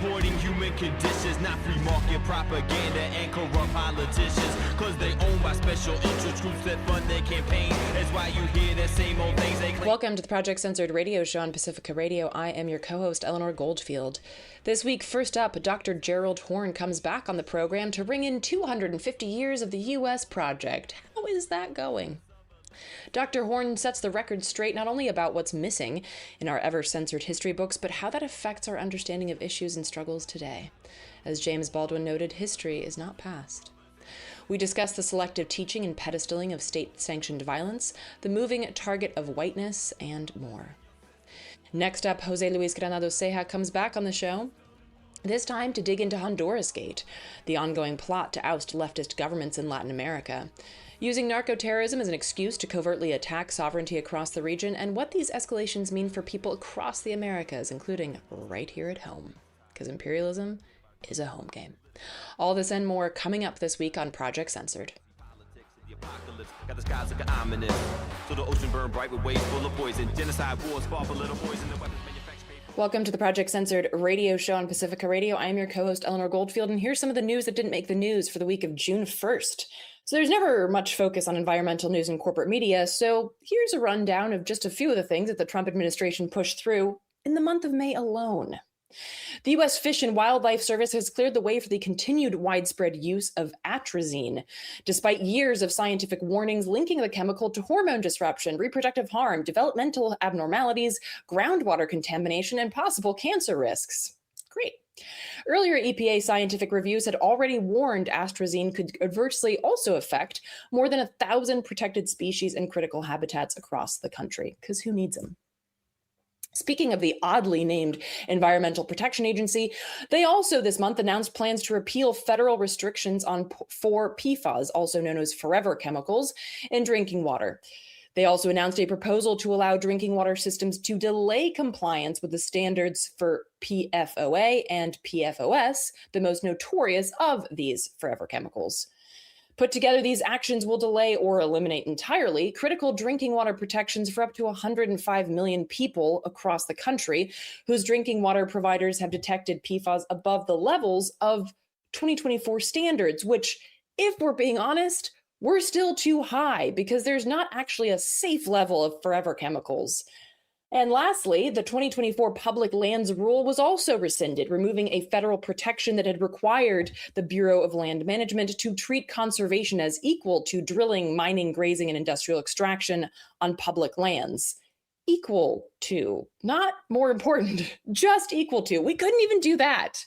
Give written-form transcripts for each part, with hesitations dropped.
exploiting human conditions, not free market propaganda and corrupt politicians, cause they owned by special interest groups that fund their campaign. That's why you hear the same old things they claim. Welcome to the Project Censored radio show on Pacifica Radio. I am your co-host, Eleanor Goldfield. This week, first up, Dr. Gerald Horne comes back on the program to ring in 250 years of the U.S. project. How is that going? Dr. Horne sets the record straight not only about what's missing in our ever-censored history books, but how that affects our understanding of issues and struggles today. As James Baldwin noted, history is not past. We discuss the selective teaching and pedestaling of state-sanctioned violence, the moving target of whiteness, and more. Next up, Jose Luis Granados Ceja comes back on the show, this time to dig into Honduras Gate, the ongoing plot to oust leftist governments in Latin America, using narco-terrorism as an excuse to covertly attack sovereignty across the region, and what these escalations mean for people across the Americas, including right here at home, because imperialism is a home game. All this and more coming up this week on Project Censored. Got the skies looking ominous. So the ocean burned bright with waves full of poison. Genocide wars fought for little poison. The weapons manufactured. Welcome to the Project Censored radio show on Pacifica Radio. I am your co-host, Eleanor Goldfield, and here's some of the news that didn't make the news for the week of June 1st. So there's never much focus on environmental news in corporate media, so here's a rundown of just a few of the things that the Trump administration pushed through in the month of May alone. The U.S. Fish and Wildlife Service has cleared the way for the continued widespread use of atrazine, despite years of scientific warnings linking the chemical to hormone disruption, reproductive harm, developmental abnormalities, groundwater contamination, and possible cancer risks. Great. Earlier EPA scientific reviews had already warned atrazine could adversely also affect more than 1,000 protected species and critical habitats across the country, because who needs them? Speaking of the oddly named Environmental Protection Agency, they also this month announced plans to repeal federal restrictions on 4 PFAS, also known as forever chemicals, in drinking water. They also announced a proposal to allow drinking water systems to delay compliance with the standards for PFOA and PFOS, the most notorious of these forever chemicals. Put together, these actions will delay or eliminate entirely critical drinking water protections for up to 105 million people across the country whose drinking water providers have detected PFAS above the levels of 2024 standards, which, if we're being honest, we're still too high because there's not actually a safe level of forever chemicals. And lastly, the 2024 public lands rule was also rescinded, removing a federal protection that had required the Bureau of Land Management to treat conservation as equal to drilling, mining, grazing, and industrial extraction on public lands. Equal to, not more important, just equal to. We couldn't even do that.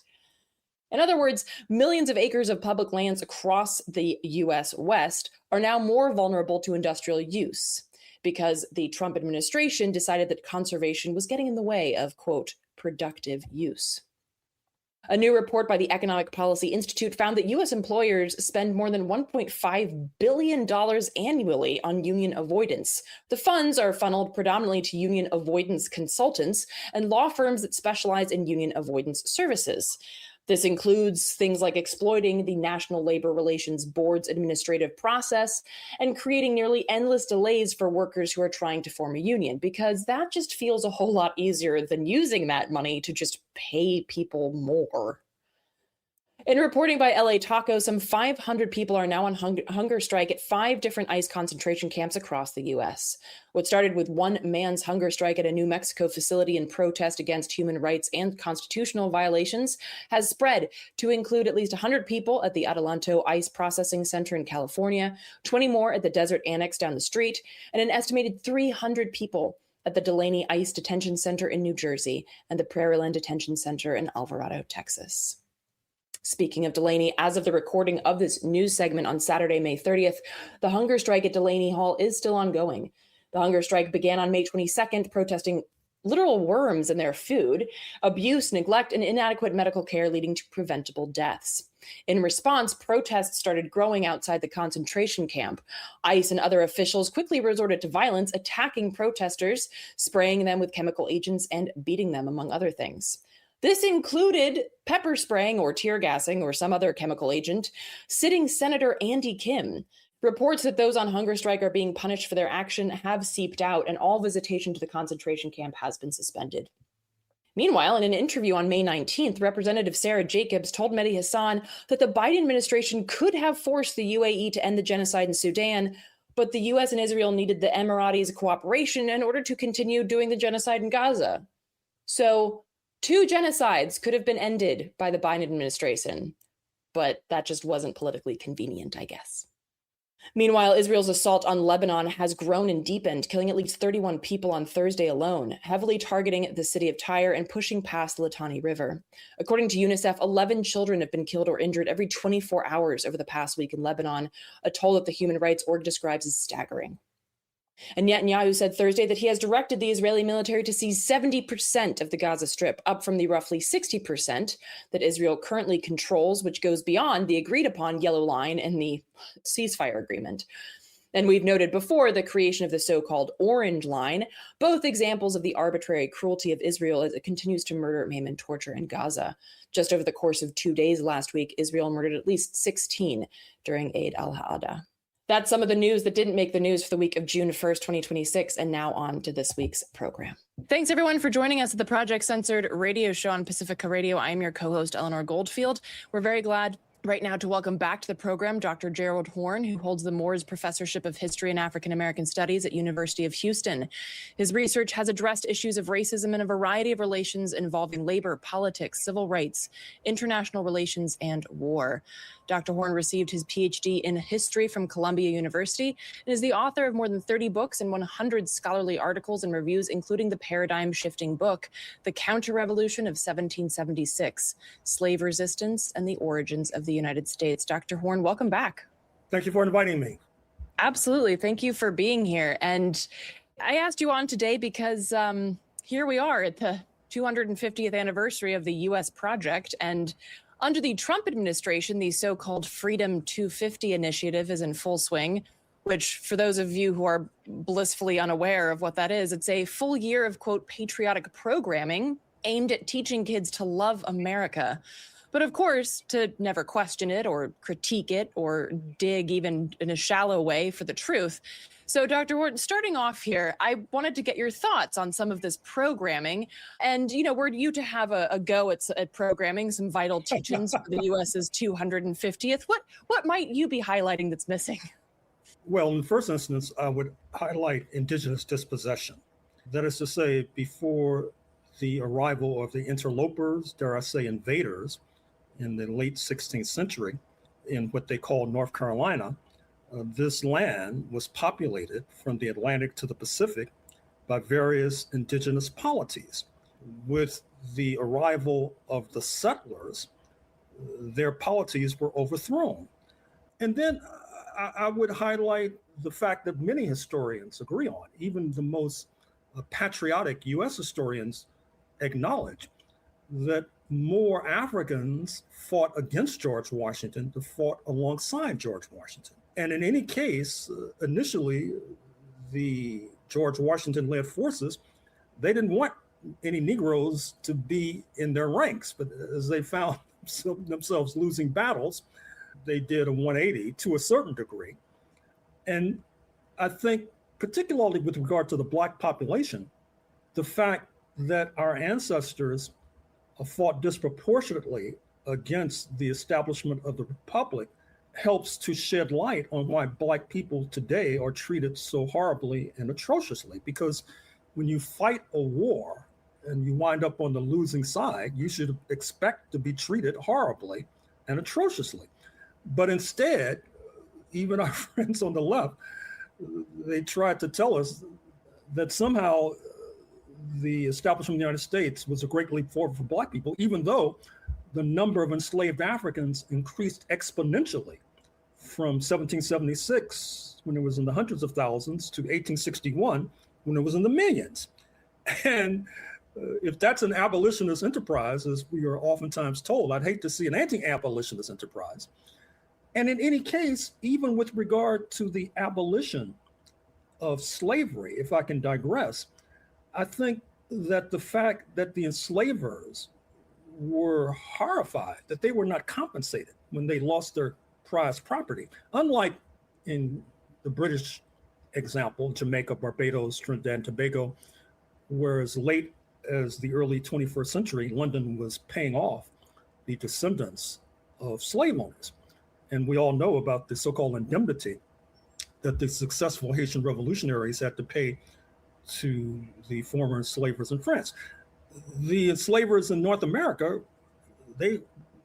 In other words, millions of acres of public lands across the U.S. West are now more vulnerable to industrial use, because the Trump administration decided that conservation was getting in the way of, quote, productive use. A new report by the Economic Policy Institute found that U.S. employers spend more than $1.5 billion annually on union avoidance. The funds are funneled predominantly to union avoidance consultants and law firms that specialize in union avoidance services. This includes things like exploiting the National Labor Relations Board's administrative process and creating nearly endless delays for workers who are trying to form a union, because that just feels a whole lot easier than using that money to just pay people more. In reporting by LA Taco, some 500 people are now on hunger strike at 5 different ICE concentration camps across the U.S. What started with one man's hunger strike at a New Mexico facility in protest against human rights and constitutional violations has spread to include at least 100 people at the Adelanto ICE Processing Center in California, 20 more at the Desert Annex down the street, and an estimated 300 people at the Delaney ICE Detention Center in New Jersey and the Prairieland Detention Center in Alvarado, Texas. Speaking of Delaney, as of the recording of this news segment on Saturday, May 30th, the hunger strike at Delaney Hall is still ongoing. The hunger strike began on May 22nd, protesting literal worms in their food, abuse, neglect, and inadequate medical care leading to preventable deaths. In response, protests started growing outside the concentration camp. ICE and other officials quickly resorted to violence, attacking protesters, spraying them with chemical agents, and beating them, among other things. This included pepper spraying or tear gassing or some other chemical agent sitting Senator Andy Kim. Reports that those on hunger strike are being punished for their action have seeped out, and all visitation to the concentration camp has been suspended. Meanwhile, in an interview on May 19th, Representative Sarah Jacobs told Mehdi Hassan that the Biden administration could have forced the UAE to end the genocide in Sudan, but the US and Israel needed the Emiratis' cooperation in order to continue doing the genocide in Gaza. So, two genocides could have been ended by the Biden administration, but that just wasn't politically convenient, I guess. Meanwhile, Israel's assault on Lebanon has grown and deepened, killing at least 31 people on Thursday alone, heavily targeting the city of Tyre and pushing past the Litani River. According to UNICEF, 11 children have been killed or injured every 24 hours over the past week in Lebanon, a toll that the human rights org describes as staggering. And Netanyahu said Thursday that he has directed the Israeli military to seize 70% of the Gaza Strip, up from the roughly 60% that Israel currently controls, which goes beyond the agreed upon yellow line in the ceasefire agreement. And we've noted before the creation of the so-called orange line, both examples of the arbitrary cruelty of Israel as it continues to murder, maim, and torture in Gaza. Just over the course of 2 days last week, Israel murdered at least 16 during Eid al-Adha. That's some of the news that didn't make the news for the week of June 1st, 2026, and now on to this week's program. Thanks, everyone, for joining us at the Project Censored radio show on Pacifica Radio. I'm your co-host, Eleanor Goldfield. We're very glad right now to welcome back to the program Dr. Gerald Horne, who holds the Moores Professorship of History and African American Studies at University of Houston. His research has addressed issues of racism in a variety of relations involving labor, politics, civil rights, international relations, and war. Dr. Horne received his PhD in history from Columbia University and is the author of more than 30 books and 100 scholarly articles and reviews, including the paradigm-shifting book, The Counter-Revolution of 1776, Slave Resistance and the Origins of the United States. Dr. Horne, welcome back. Thank you for inviting me. Absolutely. Thank you for being here. And I asked you on today because here we are at the 250th anniversary of the U.S. project, and under the Trump administration, the so-called Freedom 250 initiative is in full swing, which for those of you who are blissfully unaware of what that is, it's a full year of, quote, patriotic programming aimed at teaching kids to love America. But of course, to never question it or critique it or dig even in a shallow way for the truth. So, Dr. Horne, starting off here, I wanted to get your thoughts on some of this programming. And, you know, were you to have a go at programming some vital teachings for the U.S.'s 250th? What might you be highlighting that's missing? Well, in the first instance, I would highlight indigenous dispossession. That is to say, before the arrival of the interlopers, dare I say invaders, in the late 16th century, in what they called North Carolina, this land was populated from the Atlantic to the Pacific by various indigenous polities. With the arrival of the settlers, their polities were overthrown. And then I would highlight the fact that many historians agree on, even the most patriotic US historians acknowledge that more Africans fought against George Washington than fought alongside George Washington. And in any case, initially, the George Washington-led forces, they didn't want any Negroes to be in their ranks. But as they found themselves losing battles, they did a 180 to a certain degree. And I think, particularly with regard to the Black population, the fact that our ancestors fought disproportionately against the establishment of the Republic helps to shed light on why Black people today are treated so horribly and atrociously. Because when you fight a war and you wind up on the losing side, you should expect to be treated horribly and atrociously. But instead, even our friends on the left, they tried to tell us that somehow the establishment of the United States was a great leap forward for Black people, even though the number of enslaved Africans increased exponentially from 1776, when it was in the hundreds of thousands, to 1861, when it was in the millions. And if that's an abolitionist enterprise, as we are oftentimes told, I'd hate to see an anti-abolitionist enterprise. And in any case, even with regard to the abolition of slavery, if I can digress, I think that the fact that the enslavers were horrified that they were not compensated when they lost their prized property, unlike in the British example, Jamaica, Barbados, Trinidad and Tobago, where as late as the early 21st century, London was paying off the descendants of slave owners. And we all know about the so-called indemnity that the successful Haitian revolutionaries had to pay to the former enslavers in France. The enslavers in North America, they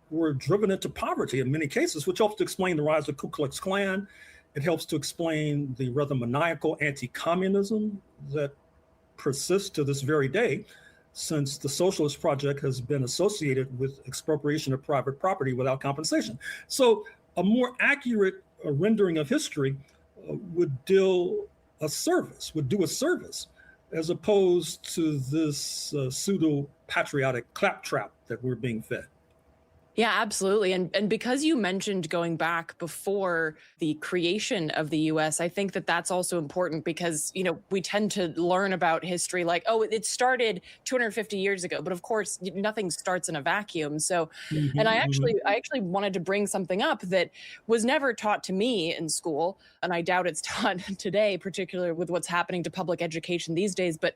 were driven into poverty in many cases, which helps to explain the rise of Ku Klux Klan. It helps to explain the rather maniacal anti-communism that persists to this very day, since the Socialist Project has been associated with expropriation of private property without compensation. So a more accurate rendering of history would do a service, as opposed to this pseudo-patriotic claptrap that we're being fed. Yeah, absolutely. And because you mentioned going back before the creation of the US, I think that that's also important because, we tend to learn about history like, oh, it started 250 years ago. But of course, nothing starts in a vacuum. So, and I actually wanted to bring something up that was never taught to me in school. And I doubt it's taught today, particularly with what's happening to public education these days. But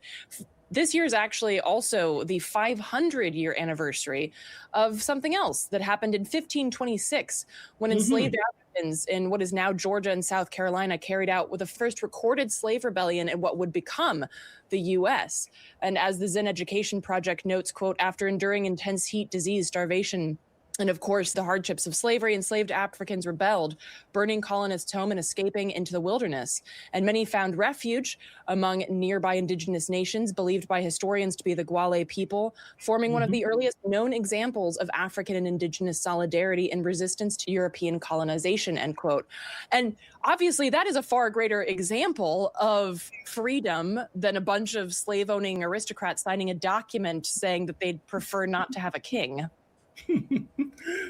this year is actually also the 500-year anniversary of something else that happened in 1526 when enslaved Africans in what is now Georgia and South Carolina carried out with the first recorded slave rebellion in what would become the U.S. And as the Zen Education Project notes, quote, after enduring intense heat, disease, starvation, and of course, the hardships of slavery, enslaved Africans rebelled, burning colonists' home and escaping into the wilderness. And many found refuge among nearby indigenous nations, believed by historians to be the Gwale people, forming one of the earliest known examples of African and indigenous solidarity and resistance to European colonization, end quote. And obviously, that is a far greater example of freedom than a bunch of slave-owning aristocrats signing a document saying that they'd prefer not to have a king.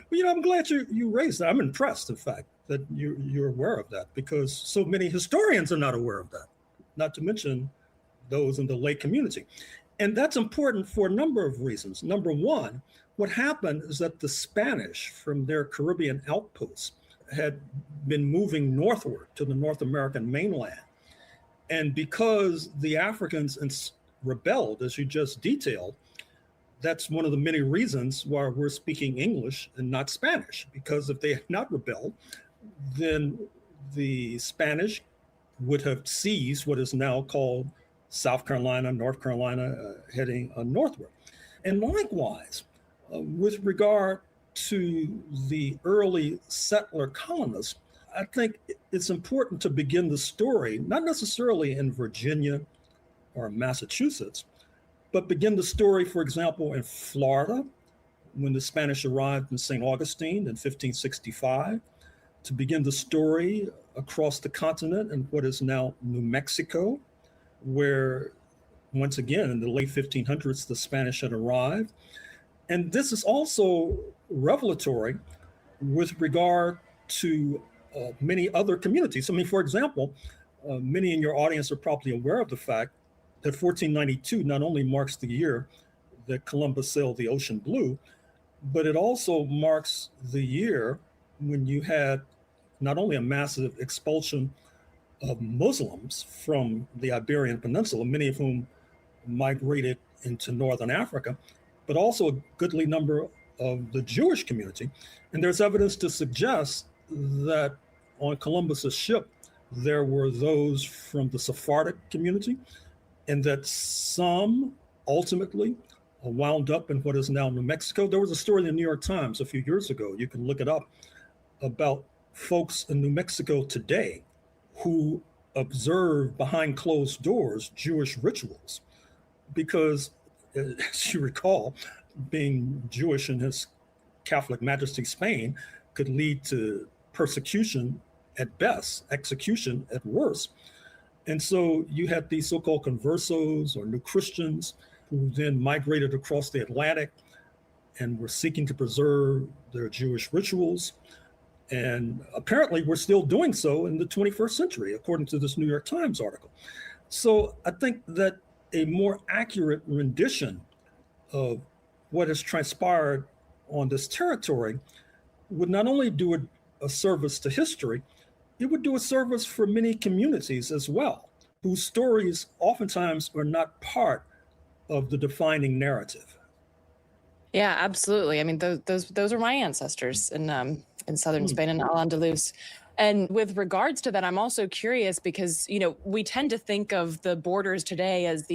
Well, I'm glad you raised that. I'm impressed, in fact, that you're aware of that, because so many historians are not aware of that, not to mention those in the lay community. And that's important for a number of reasons. Number one, what happened is that the Spanish from their Caribbean outposts had been moving northward to the North American mainland. And because the Africans rebelled, as you just detailed, that's one of the many reasons why we're speaking English and not Spanish, because if they had not rebelled, then the Spanish would have seized what is now called South Carolina, North Carolina, heading northward. And likewise, with regard to the early settler colonists, I think it's important to begin the story, not necessarily in Virginia or Massachusetts, but begin the story, for example, in Florida, when the Spanish arrived in St. Augustine in 1565, to begin the story across the continent in what is now New Mexico, where, once again, in the late 1500s, the Spanish had arrived. And this is also revelatory with regard to many other communities. I mean, for example, many in your audience are probably aware of the fact that 1492 not only marks the year that Columbus sailed the ocean blue, but it also marks the year when you had not only a massive expulsion of Muslims from the Iberian Peninsula, many of whom migrated into Northern Africa, but also a goodly number of the Jewish community. And there's evidence to suggest that on Columbus's ship, there were those from the Sephardic community, and that some ultimately wound up in what is now New Mexico. There was a story in the New York Times a few years ago, you can look it up, about folks in New Mexico today who observe behind closed doors Jewish rituals. Because, as you recall, being Jewish in His Catholic Majesty Spain could lead to persecution at best, execution at worst. And so you had these so-called conversos or new Christians who then migrated across the Atlantic and were seeking to preserve their Jewish rituals. And apparently we're still doing so in the 21st century, according to this New York Times article. So I think that a more accurate rendition of what has transpired on this territory would not only do a service to history, it would do a service for many communities as well, whose stories oftentimes are not part of the defining narrative. Yeah, absolutely. I mean, those are my ancestors in southern Spain and Al-Andalus. And with regards to that, I'm also curious because, we tend to think of the borders today as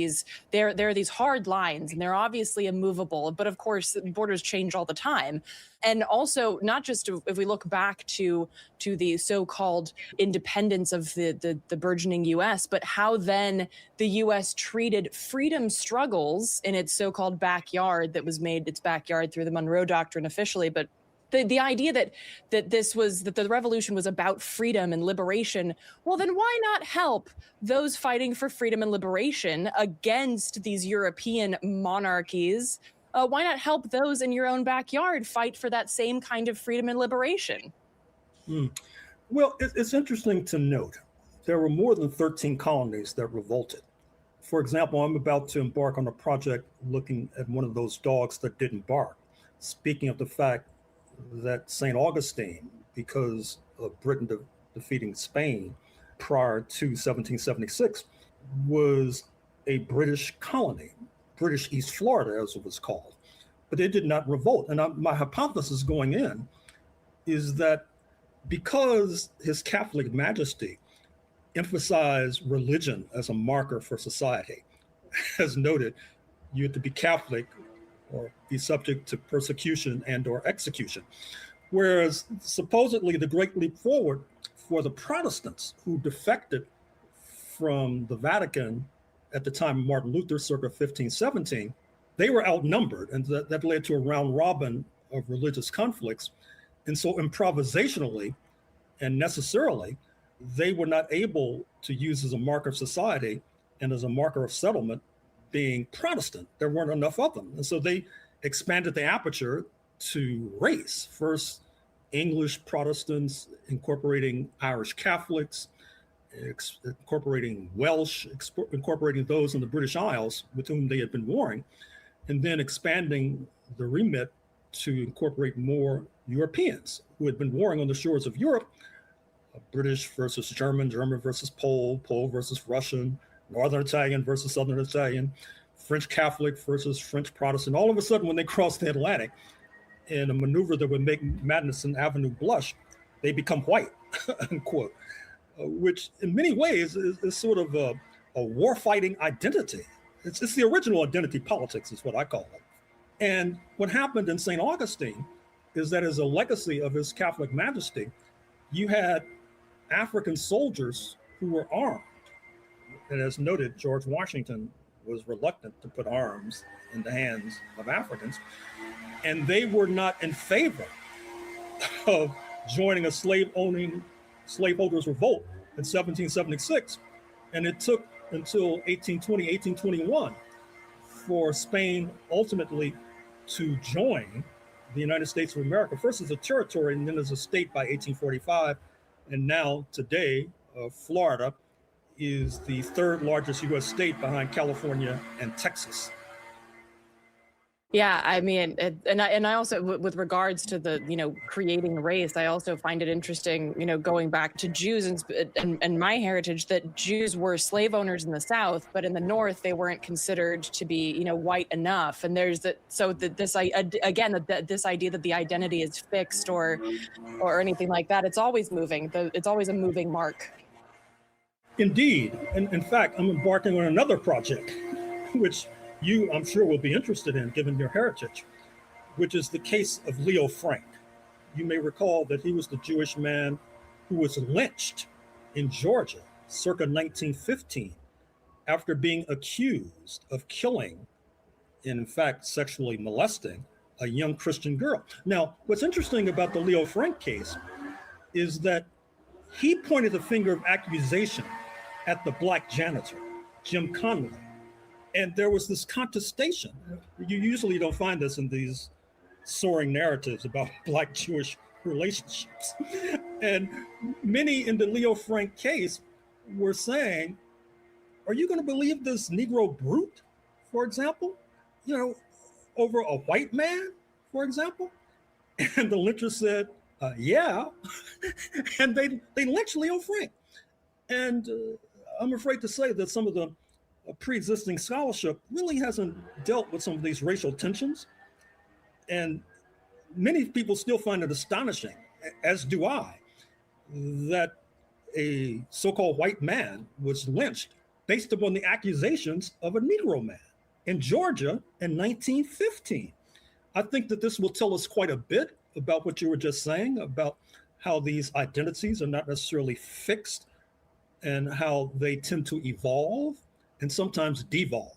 there are these hard lines and they're obviously immovable, but of course borders change all the time. And also not just if we look back to the so-called independence of the burgeoning US, but how then the US treated freedom struggles in its so-called backyard that was made its backyard through the Monroe Doctrine officially, but the idea that the revolution was about freedom and liberation. Well, then why not help those fighting for freedom and liberation against these European monarchies? Why not help those in your own backyard fight for that same kind of freedom and liberation? Well, it's interesting to note there were more than 13 colonies that revolted. For example, I'm about to embark on a project looking at one of those dogs that didn't bark. Speaking of the fact that St. Augustine, because of Britain defeating Spain prior to 1776, was a British colony, British East Florida, as it was called. But they did not revolt. And my hypothesis going in is that because His Catholic Majesty emphasized religion as a marker for society, as noted, you had to be Catholic or be subject to persecution and or execution. Whereas supposedly the Great Leap Forward for the Protestants who defected from the Vatican at the time of Martin Luther, circa 1517, they were outnumbered, and that led to a round robin of religious conflicts. And so improvisationally and necessarily, they were not able to use as a marker of society and as a marker of settlement being Protestant. There weren't enough of them. And so they expanded the aperture to race. First, English Protestants incorporating Irish Catholics, incorporating Welsh, incorporating those in the British Isles with whom they had been warring, and then expanding the remit to incorporate more Europeans who had been warring on the shores of Europe, British versus German, German versus Pole, Pole versus Russian, Northern Italian versus Southern Italian, French Catholic versus French Protestant. All of a sudden, when they crossed the Atlantic in a maneuver that would make Madison Avenue blush, they become white, unquote, which in many ways is sort of a war-fighting identity. It's the original identity politics is what I call it. And what happened in St. Augustine is that as a legacy of His Catholic Majesty, you had African soldiers who were armed. And as noted, George Washington was reluctant to put arms in the hands of Africans. And they were not in favor of joining a slaveholders revolt in 1776. And it took until 1820, 1821 for Spain ultimately to join the United States of America, first as a territory and then as a state by 1845. And now today, Florida is the third largest US state behind California and Texas. Yeah, I mean, and I also, with regards to the, creating race, I also find it interesting, going back to Jews and my heritage, that Jews were slave owners in the South, but in the North, they weren't considered to be, white enough. And there's this idea that the identity is fixed or anything like that. It's always moving. It's always a moving mark. Indeed. And in fact, I'm embarking on another project, which you, I'm sure, will be interested in, given your heritage, which is the case of Leo Frank. You may recall that he was the Jewish man who was lynched in Georgia circa 1915 after being accused of killing, and in fact, sexually molesting a young Christian girl. Now, what's interesting about the Leo Frank case is that he pointed the finger of accusation at the Black janitor, Jim Conley. And there was this contestation. You usually don't find this in these soaring narratives about Black Jewish relationships. And many in the Leo Frank case were saying, are you going to believe this Negro brute, for example, over a white man, for example? And the lyncher said, yeah. And they lynched Leo Frank. And I'm afraid to say that some of the pre-existing scholarship really hasn't dealt with some of these racial tensions. And many people still find it astonishing, as do I, that a so-called white man was lynched based upon the accusations of a Negro man in Georgia in 1915. I think that this will tell us quite a bit about what you were just saying, about how these identities are not necessarily fixed and how they tend to evolve and sometimes devolve.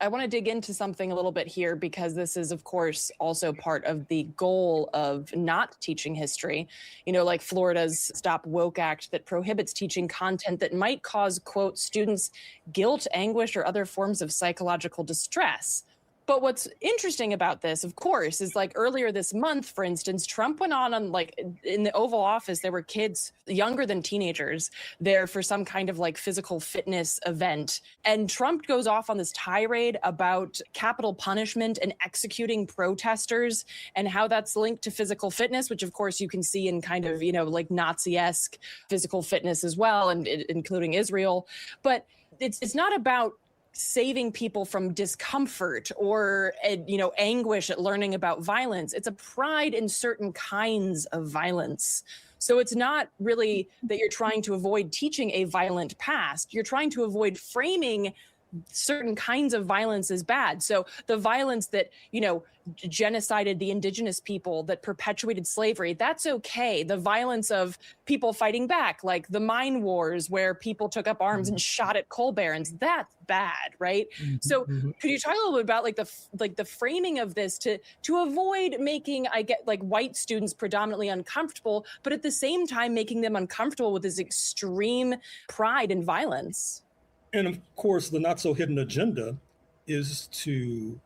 I want to dig into something a little bit here because this is, of course, also part of the goal of not teaching history. You know, like Florida's Stop Woke Act that prohibits teaching content that might cause, quote, students guilt, anguish, or other forms of psychological distress. But what's interesting about this, of course, is like earlier this month, for instance, Trump went on like in the Oval Office, there were kids younger than teenagers there for some kind of like physical fitness event. And Trump goes off on this tirade about capital punishment and executing protesters and how that's linked to physical fitness, which of course you can see in kind of, you know, like Nazi-esque physical fitness as well, and including Israel. But it's not about saving people from discomfort or, you know, anguish at learning about violence. It's a pride in certain kinds of violence. So it's not really that you're trying to avoid teaching a violent past. You're trying to avoid framing certain kinds of violence as bad. So the violence that, you know, genocided the indigenous people, that perpetuated slavery, that's okay. The violence of people fighting back, like the mine wars where people took up arms and shot at coal barons, that's bad, right? So could you talk a little bit about like the framing of this to avoid making, I get, like white students predominantly uncomfortable, but at the same time making them uncomfortable with this extreme pride and violence? And of course, the not so hidden agenda is to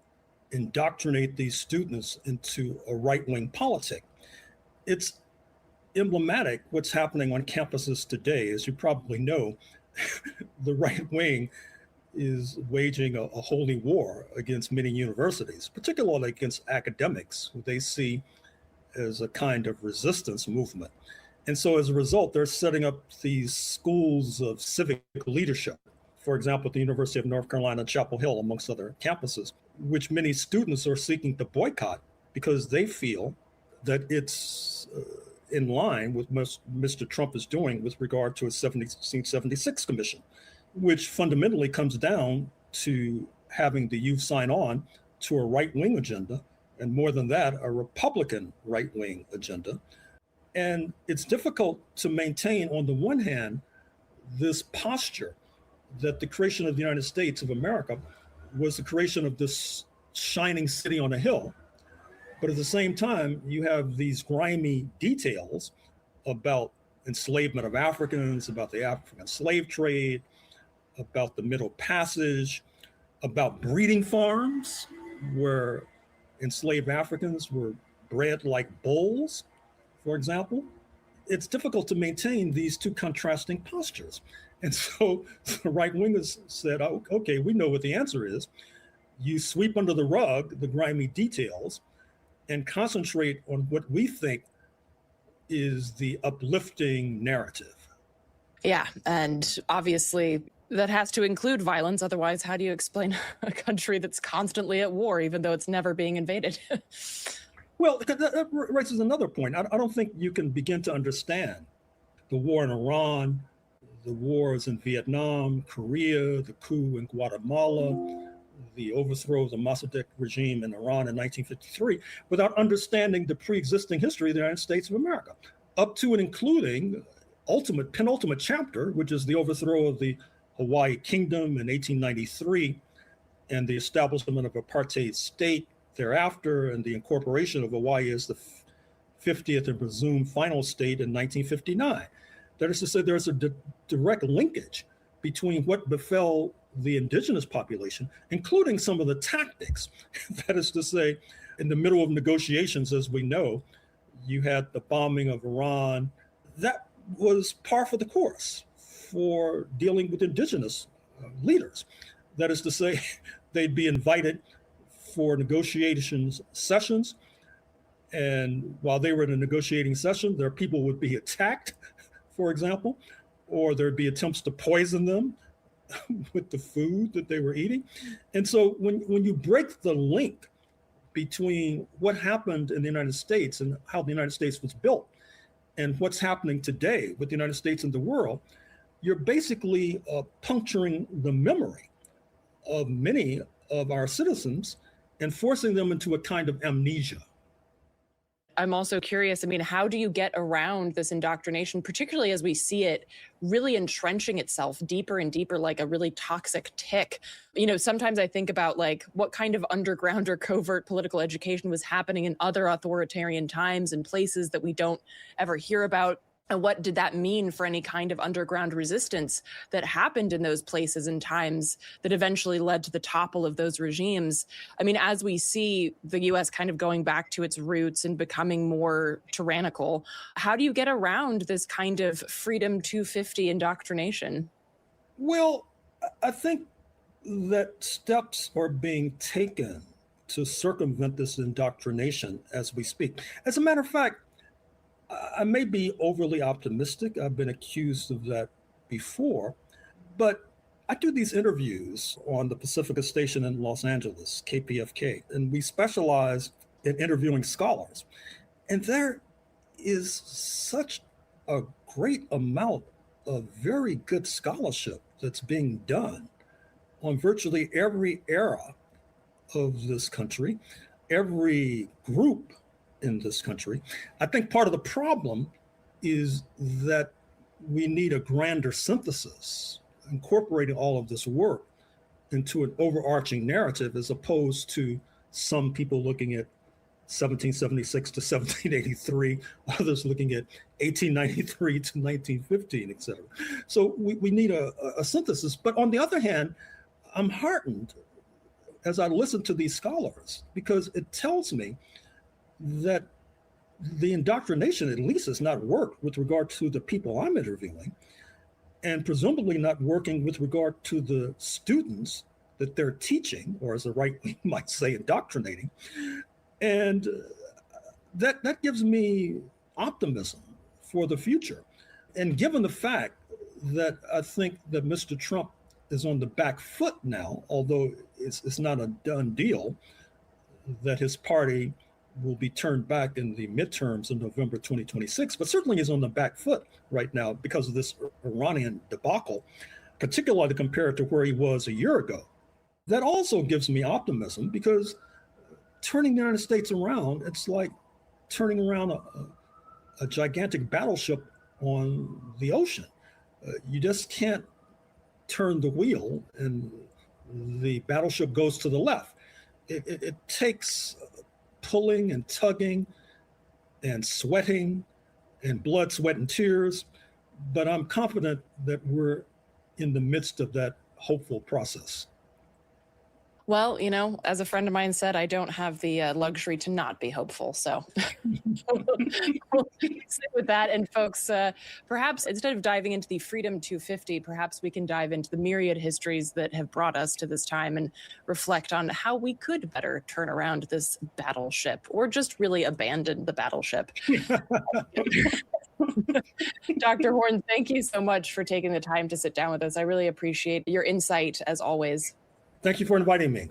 indoctrinate these students into a right-wing politic. It's emblematic what's happening on campuses today. As you probably know, the right wing is waging a holy war against many universities, particularly against academics, who they see as a kind of resistance movement. And so as a result, they're setting up these schools of civic leadership. For example, at the University of North Carolina, Chapel Hill, amongst other campuses, which many students are seeking to boycott because they feel that it's in line with what Mr. Trump is doing with regard to his 1776 commission, which fundamentally comes down to having the youth sign on to a right-wing agenda, and more than that, a Republican right-wing agenda. And it's difficult to maintain, on the one hand, this posture that the creation of the United States of America was the creation of this shining city on a hill. But at the same time, you have these grimy details about enslavement of Africans, about the African slave trade, about the Middle Passage, about breeding farms where enslaved Africans were bred like bulls, for example. It's difficult to maintain these two contrasting postures. And so the right wingers said, oh, okay, we know what the answer is. You sweep under the rug the grimy details and concentrate on what we think is the uplifting narrative. Yeah, and obviously that has to include violence. Otherwise, how do you explain a country that's constantly at war, even though it's never being invaded? Well, that raises another point. I don't think you can begin to understand the war in Iran, the wars in Vietnam, Korea, the coup in Guatemala, the overthrow of the Mossadegh regime in Iran in 1953, without understanding the pre-existing history of the United States of America, up to and including penultimate chapter, which is the overthrow of the Hawaii Kingdom in 1893 and the establishment of apartheid state thereafter, and the incorporation of Hawaii as the 50th and presumed final state in 1959. That is to say, there's a direct linkage between what befell the indigenous population, including some of the tactics. That is to say, in the middle of negotiations, as we know, you had the bombing of Iran. That was par for the course for dealing with indigenous leaders. That is to say, they'd be invited for negotiations sessions. And while they were in a negotiating session, their people would be attacked, for example, or there'd be attempts to poison them with the food that they were eating. And so when you break the link between what happened in the United States and how the United States was built and what's happening today with the United States and the world, you're basically puncturing the memory of many of our citizens and forcing them into a kind of amnesia. I'm also curious, I mean, how do you get around this indoctrination, particularly as we see it really entrenching itself deeper and deeper, like a really toxic tick? You know, sometimes I think about like what kind of underground or covert political education was happening in other authoritarian times and places that we don't ever hear about. And what did that mean for any kind of underground resistance that happened in those places and times that eventually led to the topple of those regimes? I mean, as we see the US kind of going back to its roots and becoming more tyrannical, how do you get around this kind of Freedom 250 indoctrination? Well, I think that steps are being taken to circumvent this indoctrination as we speak. As a matter of fact, I may be overly optimistic. I've been accused of that before, but I do these interviews on the Pacifica station in Los Angeles, KPFK, and we specialize in interviewing scholars. And there is such a great amount of very good scholarship that's being done on virtually every era of this country, every group in this country. I think part of the problem is that we need a grander synthesis, incorporating all of this work into an overarching narrative, as opposed to some people looking at 1776 to 1783, others looking at 1893 to 1915, et cetera. So we need a synthesis. But on the other hand, I'm heartened as I listen to these scholars, because it tells me that the indoctrination at least has not worked with regard to the people I'm interviewing, and presumably not working with regard to the students that they're teaching, or as the right wing might say, indoctrinating. And that gives me optimism for the future. And given the fact that I think that Mr. Trump is on the back foot now, although it's not a done deal, that his party will be turned back in the midterms in November 2026, but certainly is on the back foot right now because of this Iranian debacle, particularly compared to where he was a year ago. That also gives me optimism, because turning the United States around, it's like turning around a gigantic battleship on the ocean. You just can't turn the wheel and the battleship goes to the left. It takes pulling and tugging and sweating and blood, sweat, and tears. But I'm confident that we're in the midst of that hopeful process. Well, you know, as a friend of mine said, I don't have the luxury to not be hopeful. So we'll sit with that. And folks, perhaps instead of diving into the Freedom 250, perhaps we can dive into the myriad histories that have brought us to this time and reflect on how we could better turn around this battleship, or just really abandon the battleship. Dr. Horn, thank you so much for taking the time to sit down with us. I really appreciate your insight, as always. Thank you for inviting me.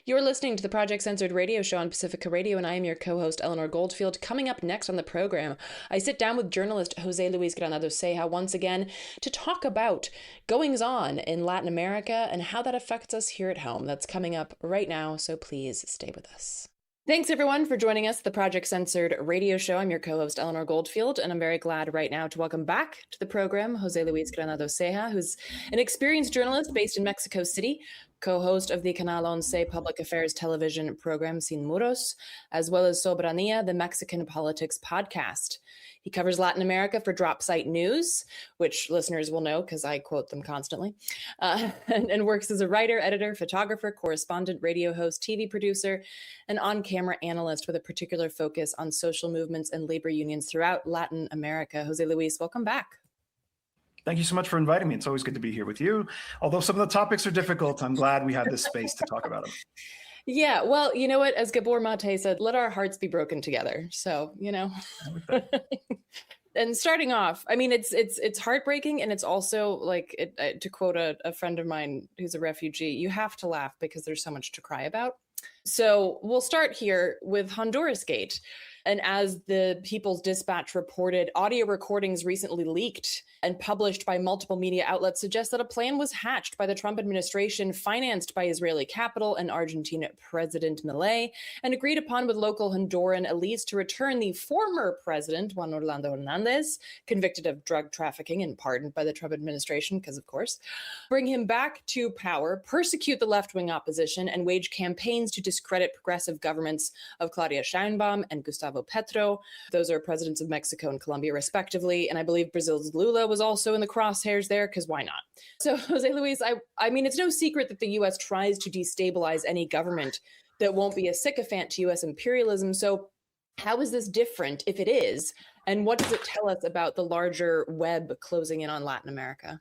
You're listening to the Project Censored radio show on Pacifica Radio, and I am your co-host, Eleanor Goldfield. Coming up next on the program, I sit down with journalist Jose Luis Granado Ceja once again to talk about goings-on in Latin America and how that affects us here at home. That's coming up right now, so please stay with us. Thanks, everyone, for joining us, the Project Censored radio show. I'm your co-host, Eleanor Goldfield, and I'm very glad right now to welcome back to the program Jose Luis Granado Ceja, who's an experienced journalist based in Mexico City, co-host of the Canal 11 public affairs television program Sin Muros, as well as Soberanía, the Mexican politics podcast. He covers Latin America for Drop Site News, which listeners will know because I quote them constantly, and works as a writer, editor, photographer, correspondent, radio host, TV producer, and on-camera analyst with a particular focus on social movements and labor unions throughout Latin America. Jose Luis, welcome back. Thank you so much for inviting me. It's always good to be here with you. Although some of the topics are difficult, I'm glad we have this space to talk about them. Yeah, well, you know what? As Gabor Mate said, let our hearts be broken together. So, you know, And starting off, I mean, it's heartbreaking, and it's also like, to quote a friend of mine who's a refugee, you have to laugh because there's so much to cry about. So we'll start here with Honduras Gate. And as the People's Dispatch reported, audio recordings recently leaked and published by multiple media outlets suggest that a plan was hatched by the Trump administration, financed by Israeli capital and Argentine President Milei, and agreed upon with local Honduran elites to return the former president, Juan Orlando Hernandez, convicted of drug trafficking and pardoned by the Trump administration, because of course, bring him back to power, persecute the left-wing opposition, and wage campaigns to discredit progressive governments of Claudia Sheinbaum and Gustavo Petro. Those are presidents of Mexico and Colombia, respectively. And I believe Brazil's Lula was also in the crosshairs there, because why not? So, Jose Luis, I mean, it's no secret that the U.S. tries to destabilize any government that won't be a sycophant to U.S. imperialism. So how is this different, if it is? And what does it tell us about the larger web closing in on Latin America?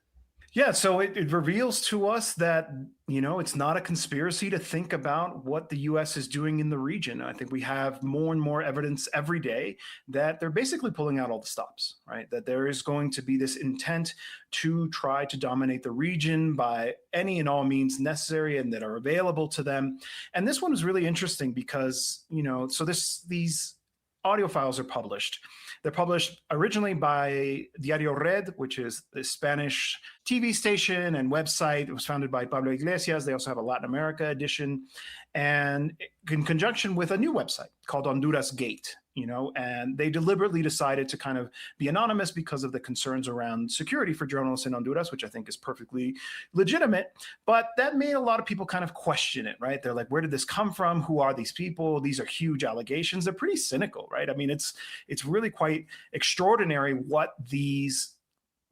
Yeah, so it reveals to us that, it's not a conspiracy to think about what the U.S. is doing in the region. I think we have more and more evidence every day that they're basically pulling out all the stops, right? That there is going to be this intent to try to dominate the region by any and all means necessary and that are available to them. And this one is really interesting because, so these audio files are published. They're published originally by Diario Red, which is the Spanish TV station and website. It was founded by Pablo Iglesias. They also have a Latin America edition, and in conjunction with a new website called Honduras Gate, and they deliberately decided to kind of be anonymous because of the concerns around security for journalists in Honduras, which I think is perfectly legitimate. But that made a lot of people kind of question it, right? They're like, where did this come from? Who are these people? These are huge allegations. They're pretty cynical, right? I mean, it's really quite extraordinary what these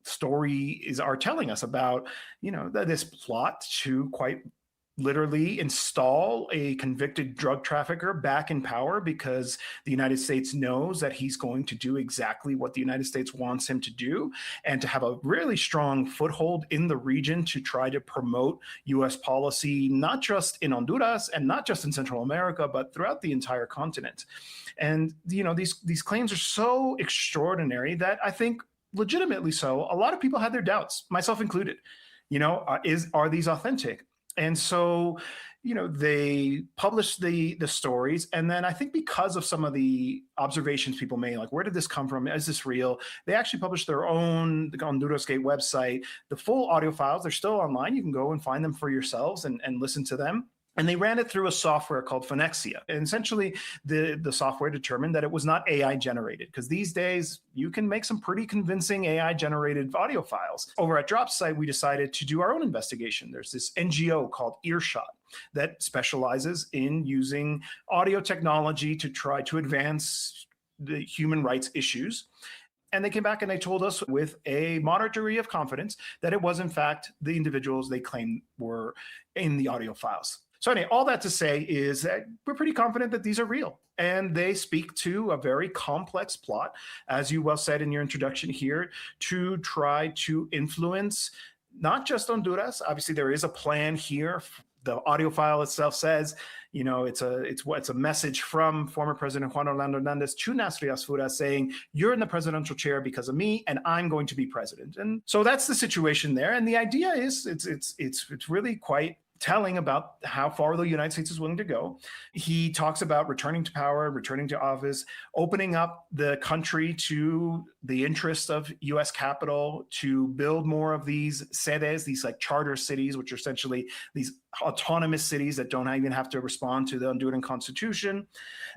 stories are telling us about, this plot to quite literally install a convicted drug trafficker back in power because the United States knows that he's going to do exactly what the United States wants him to do, and to have a really strong foothold in the region to try to promote U.S. policy, not just in Honduras and not just in Central America, but throughout the entire continent. And, these claims are so extraordinary that I think legitimately so, a lot of people had their doubts, myself included. Are these authentic? And so, they published the stories. And then I think because of some of the observations people made, like, where did this come from? Is this real? They actually published their own Honduras Gate website. The full audio files, they're still online. You can go and find them for yourselves and listen to them. And they ran it through a software called Phonexia. And essentially, the software determined that it was not AI generated, because these days you can make some pretty convincing AI generated audio files. Over at Dropsite, we decided to do our own investigation. There's this NGO called Earshot that specializes in using audio technology to try to advance the human rights issues. And they came back and they told us with a moderate degree of confidence that it was, in fact, the individuals they claimed were in the audio files. So anyway, all that to say is that we're pretty confident that these are real, and they speak to a very complex plot, as you well said in your introduction here, to try to influence not just Honduras. Obviously, there is a plan here. The audio file itself says, it's a message from former President Juan Orlando Hernandez to Nasri Asfura saying, you're in the presidential chair because of me, and I'm going to be president. And so that's the situation there. And the idea is it's really quite telling about how far the United States is willing to go. He talks about returning to power, returning to office, opening up the country to the interests of U.S. capital, to build more of these sedes, these like charter cities, which are essentially these autonomous cities that don't even have to respond to the Honduran constitution.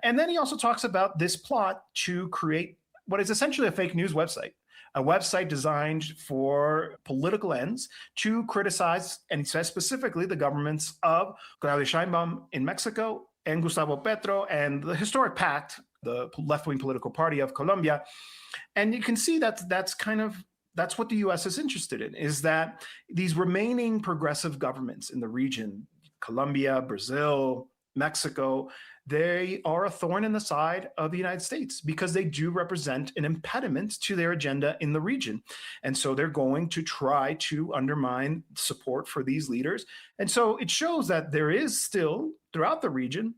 And then he also talks about this plot to create what is essentially a fake news website. A website designed for political ends to criticize, and he says specifically, the governments of Claudia Sheinbaum in Mexico and Gustavo Petro and the historic PACT, the left-wing political party of Colombia. And you can see that's what the U.S. is interested in, is that these remaining progressive governments in the region, Colombia, Brazil, Mexico, they are a thorn in the side of the United States because they do represent an impediment to their agenda in the region. And so they're going to try to undermine support for these leaders. And so it shows that there is still, throughout the region,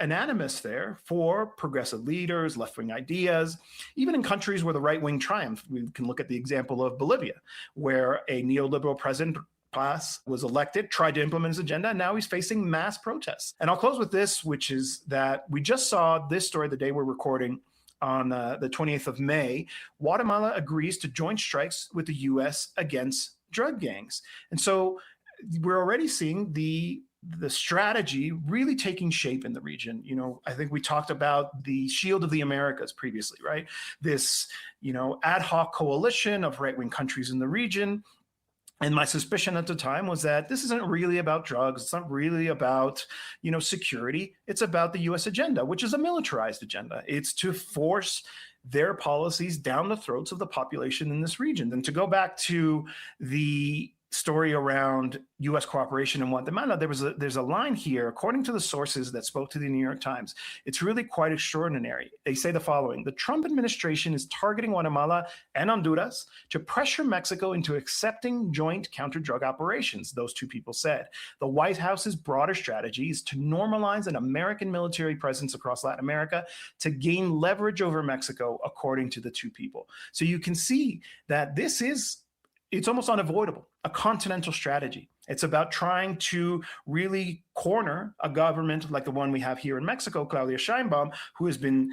an animus there for progressive leaders, left-wing ideas, even in countries where the right wing triumphed. We can look at the example of Bolivia, where a neoliberal president Paz was elected, tried to implement his agenda, and now he's facing mass protests. And I'll close with this, which is that we just saw this story the day we're recording on the 28th of May. Guatemala agrees to joint strikes with the U.S. against drug gangs. And so we're already seeing the strategy really taking shape in the region. I think we talked about the Shield of the Americas previously, right? This, ad hoc coalition of right-wing countries in the region. And my suspicion at the time was that this isn't really about drugs. It's not really about, security. It's about the U.S. agenda, which is a militarized agenda. It's to force their policies down the throats of the population in this region. And to go back to the story around U.S. cooperation in Guatemala, there's a line here, according to the sources that spoke to the New York Times. It's really quite extraordinary. They say the following: the Trump administration is targeting Guatemala and Honduras to pressure Mexico into accepting joint counter-drug operations, those two people said. The White House's broader strategy is to normalize an American military presence across Latin America to gain leverage over Mexico, according to the two people. So you can see that it's almost unavoidable, a continental strategy. It's about trying to really corner a government like the one we have here in Mexico, Claudia Sheinbaum, who has been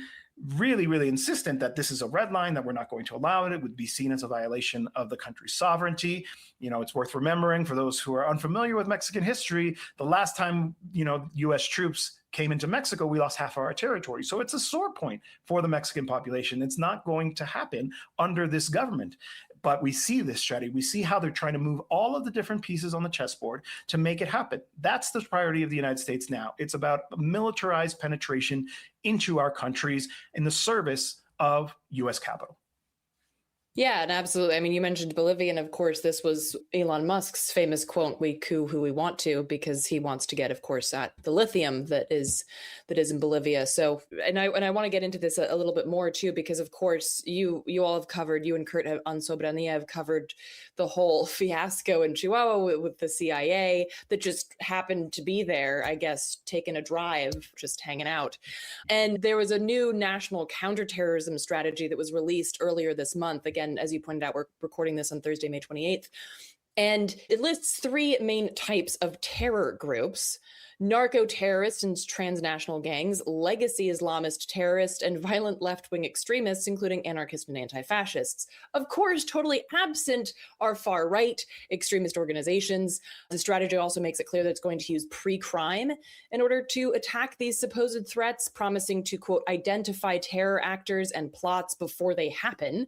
really, really insistent that this is a red line, that we're not going to allow it. It would be seen as a violation of the country's sovereignty. It's worth remembering, for those who are unfamiliar with Mexican history, the last time, U.S. troops came into Mexico, we lost half of our territory. So it's a sore point for the Mexican population. It's not going to happen under this government. But we see this strategy. We see how they're trying to move all of the different pieces on the chessboard to make it happen. That's the priority of the United States now. It's about militarized penetration into our countries in the service of U.S. capital. Yeah, and absolutely. I mean, you mentioned Bolivia, and of course, this was Elon Musk's famous quote, "We coup who we want to," because he wants to get, of course, at the lithium that is in Bolivia. So, and I want to get into this a little bit more too, because of course, you all have covered, you and Kurt on Soberania have covered the whole fiasco in Chihuahua with the CIA that just happened to be there, I guess, taking a drive, just hanging out. And there was a new national counterterrorism strategy that was released earlier this month. Again, as you pointed out, we're recording this on Thursday, May 28th. And it lists three main types of terror groups: narco-terrorists and transnational gangs, legacy Islamist terrorists, and violent left-wing extremists, including anarchists and anti-fascists. Of course, totally absent are far-right extremist organizations. The strategy also makes it clear that it's going to use pre-crime in order to attack these supposed threats, promising to, quote, identify terror actors and plots before they happen.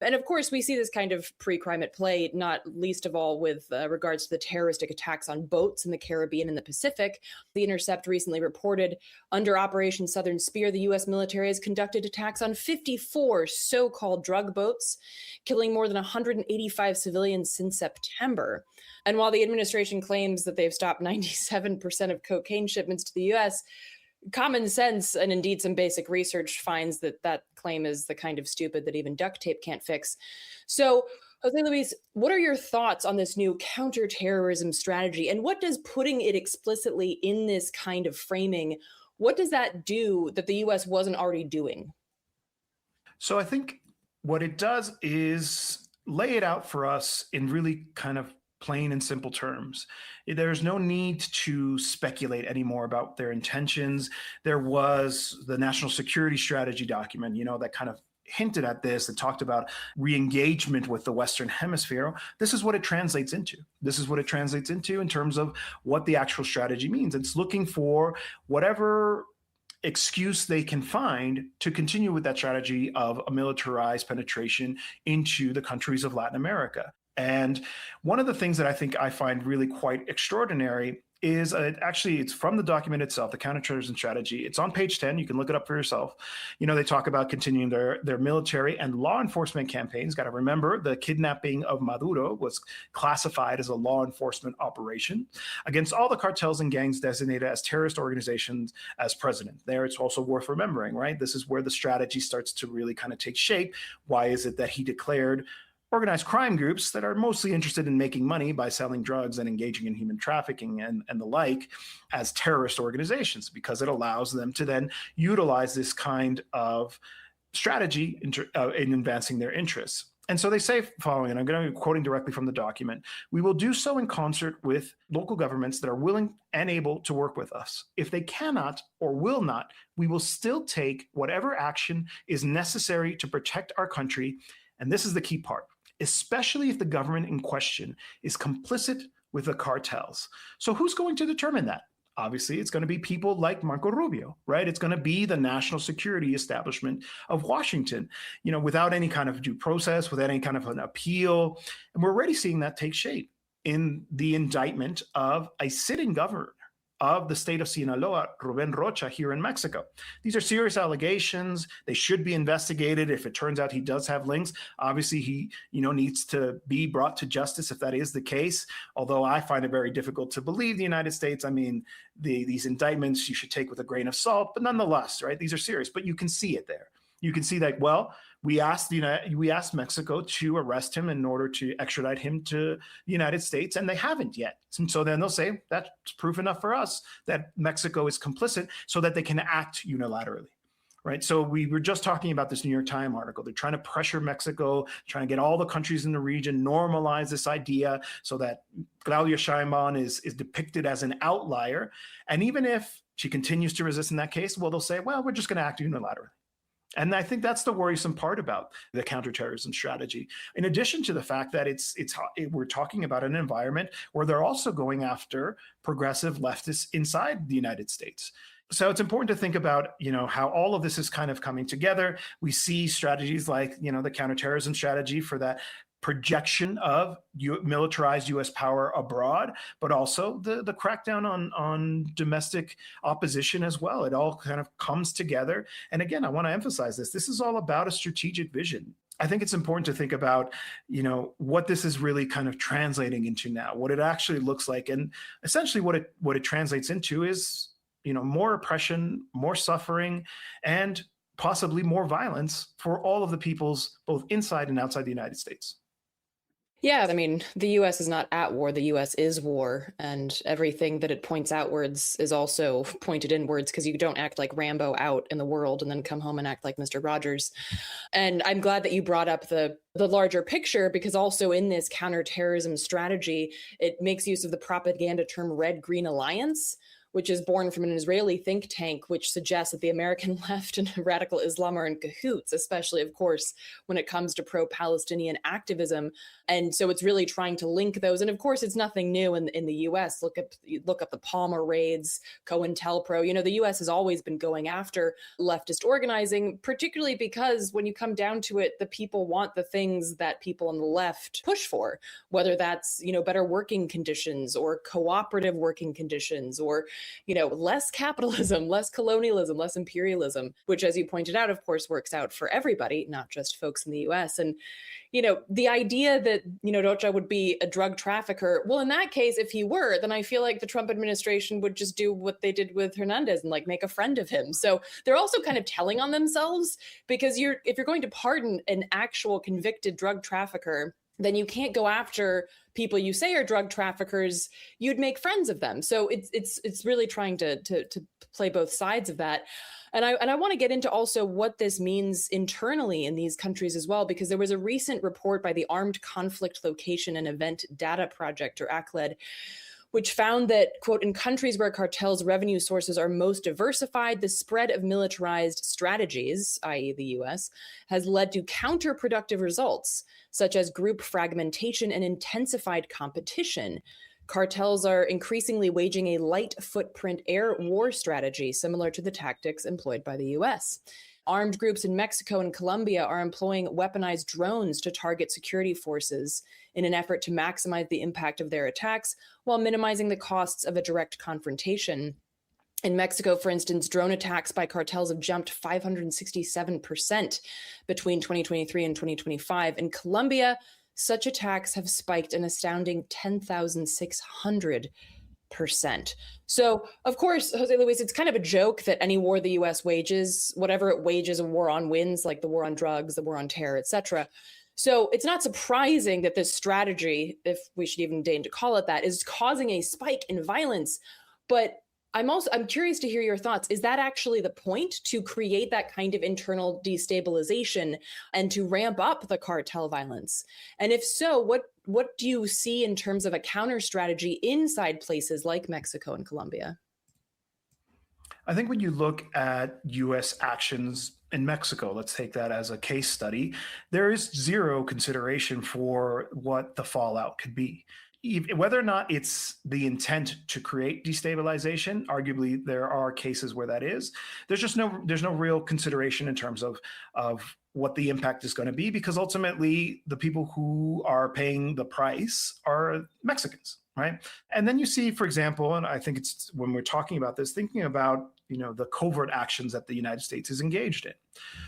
And of course, we see this kind of pre-crime at play, not least of all with regards to the terroristic attacks on boats in the Caribbean and the Pacific. The Intercept recently reported under Operation Southern Spear, the U.S. military has conducted attacks on 54 so-called drug boats, killing more than 185 civilians since September. And while the administration claims that they've stopped 97% of cocaine shipments to the U.S., common sense and indeed some basic research finds that that claim is the kind of stupid that even duct tape can't fix. So, Jose Luis, what are your thoughts on this new counterterrorism strategy? And what does putting it explicitly in this kind of framing, what does that do that the U.S. wasn't already doing? So I think what it does is lay it out for us in really kind of plain and simple terms. There's no need to speculate anymore about their intentions. There was the National Security Strategy document, that kind of hinted at this, that talked about re-engagement with the Western Hemisphere. This is what it translates into. This is what it translates into in terms of what the actual strategy means. It's looking for whatever excuse they can find to continue with that strategy of a militarized penetration into the countries of Latin America. And one of the things that I think I find really quite extraordinary is actually, it's from the document itself, the counterterrorism strategy. It's on page 10. You can look it up for yourself. They talk about continuing their military and law enforcement campaigns. Got to remember, the kidnapping of Maduro was classified as a law enforcement operation against all the cartels and gangs designated as terrorist organizations as president. There, it's also worth remembering, right? This is where the strategy starts to really kind of take shape. Why is it that he declared organized crime groups that are mostly interested in making money by selling drugs and engaging in human trafficking and the like as terrorist organizations, because it allows them to then utilize this kind of strategy in advancing their interests. And so they say following, and I'm going to be quoting directly from the document, we will do so in concert with local governments that are willing and able to work with us. If they cannot or will not, we will still take whatever action is necessary to protect our country. And this is the key part, especially if the government in question is complicit with the cartels. So who's going to determine that? Obviously, it's going to be people like Marco Rubio, right? It's going to be the national security establishment of Washington, without any kind of due process, without any kind of an appeal. And we're already seeing that take shape in the indictment of a sitting governor of the state of Sinaloa, Rubén Rocha, here in Mexico. These are serious allegations. They should be investigated. If it turns out he does have links, obviously he, needs to be brought to justice if that is the case. Although I find it very difficult to believe the United States. I mean, these indictments you should take with a grain of salt, but nonetheless, right? These are serious, but you can see it there. You can see that, we asked Mexico to arrest him in order to extradite him to the United States, and they haven't yet. And so then they'll say that's proof enough for us that Mexico is complicit so that they can act unilaterally, right? So we were just talking about this New York Times article. They're trying to pressure Mexico, trying to get all the countries in the region normalize this idea so that Claudia Sheinbaum is depicted as an outlier. And even if she continues to resist in that case, they'll say, we're just going to act unilaterally. And I think that's the worrisome part about the counterterrorism strategy. In addition to the fact that we're talking about an environment where they're also going after progressive leftists inside the United States. So it's important to think about, how all of this is kind of coming together. We see strategies like, the counterterrorism strategy for that projection of militarized U.S. power abroad, but also the crackdown on domestic opposition as well. It all kind of comes together. And again, I want to emphasize this. This is all about a strategic vision. I think it's important to think about, what this is really kind of translating into now, what it actually looks like. And essentially what it translates into is, more oppression, more suffering, and possibly more violence for all of the peoples, both inside and outside the United States. Yeah, I mean, the U.S. is not at war. The U.S. is war, and everything that it points outwards is also pointed inwards, because you don't act like Rambo out in the world and then come home and act like Mr. Rogers. And I'm glad that you brought up the larger picture, because also in this counterterrorism strategy, it makes use of the propaganda term Red-Green Alliance, which is born from an Israeli think tank, which suggests that the American left and radical Islam are in cahoots, especially, of course, when it comes to pro-Palestinian activism. And so it's really trying to link those. And of course, it's nothing new in the U.S. Look up the Palmer raids, COINTELPRO. The U.S. has always been going after leftist organizing, particularly because when you come down to it, the people want the things that people on the left push for, whether that's, better working conditions or cooperative working conditions, or less capitalism, less colonialism, less imperialism, which, as you pointed out, of course, works out for everybody, not just folks in the US. And, the idea that, Rocha would be a drug trafficker, well, in that case, if he were, then I feel like the Trump administration would just do what they did with Hernandez and make a friend of him. So they're also kind of telling on themselves, because if you're going to pardon an actual convicted drug trafficker, then you can't go after people you say are drug traffickers. You'd make friends of them. So it's really trying to play both sides of that. And I want to get into also what this means internally in these countries as well, because there was a recent report by the Armed Conflict Location and Event Data Project, or ACLED, which found that, quote, in countries where cartels' revenue sources are most diversified, the spread of militarized strategies, i.e. the US, has led to counterproductive results, such as group fragmentation and intensified competition. Cartels are increasingly waging a light footprint air war strategy, similar to the tactics employed by the US. Armed groups in Mexico and Colombia are employing weaponized drones to target security forces in an effort to maximize the impact of their attacks while minimizing the costs of a direct confrontation. In Mexico, for instance, drone attacks by cartels have jumped 567% between 2023 and 2025. In Colombia, such attacks have spiked an astounding 10,600%. So, of course, Jose Luis, it's kind of a joke that any war the U.S. wages, whatever it wages a war on, wins, like the war on drugs, the war on terror, etc. So it's not surprising that this strategy, if we should even deign to call it that, is causing a spike in violence. But I'm curious to hear your thoughts. Is that actually the point, to create that kind of internal destabilization and to ramp up the cartel violence? And if so, what do you see in terms of a counter strategy inside places like Mexico and Colombia? I think when you look at US actions in Mexico, let's take that as a case study, there is zero consideration for what the fallout could be. Whether or not it's the intent to create destabilization, arguably there are cases where that is. There's no real consideration in terms of what the impact is going to be, because ultimately the people who are paying the price are Mexicans, right? And then you see, for example, and I think it's when we're talking about this, thinking about the covert actions that the United States is engaged in.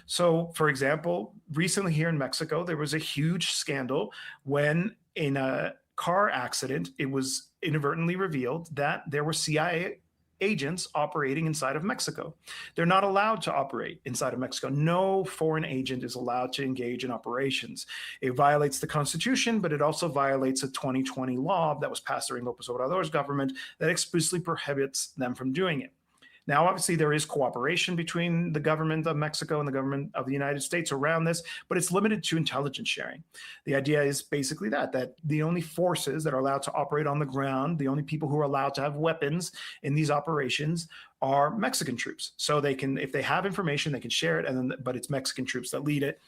So, for example, recently here in Mexico, there was a huge scandal when in a car accident, it was inadvertently revealed that there were CIA agents operating inside of Mexico. They're not allowed to operate inside of Mexico. No foreign agent is allowed to engage in operations. It violates the Constitution, but it also violates a 2020 law that was passed during López Obrador's government that explicitly prohibits them from doing it. Now, obviously, there is cooperation between the government of Mexico and the government of the United States around this, but it's limited to intelligence sharing. The idea is basically that the only forces that are allowed to operate on the ground, the only people who are allowed to have weapons in these operations are Mexican troops. So they can, if they have information, they can share it, but it's Mexican troops that lead it.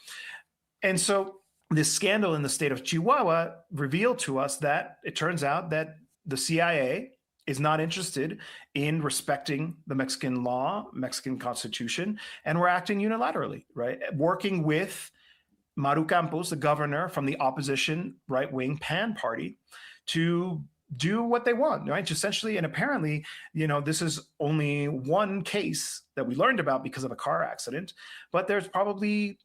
And so this scandal in the state of Chihuahua revealed to us that it turns out that the CIA is not interested in respecting the Mexican law, Mexican Constitution, and we're acting unilaterally, right? Working with Maru Campos, the governor from the opposition right-wing PAN party, to do what they want, right? Essentially, and apparently, this is only one case that we learned about because of a car accident, but there's probably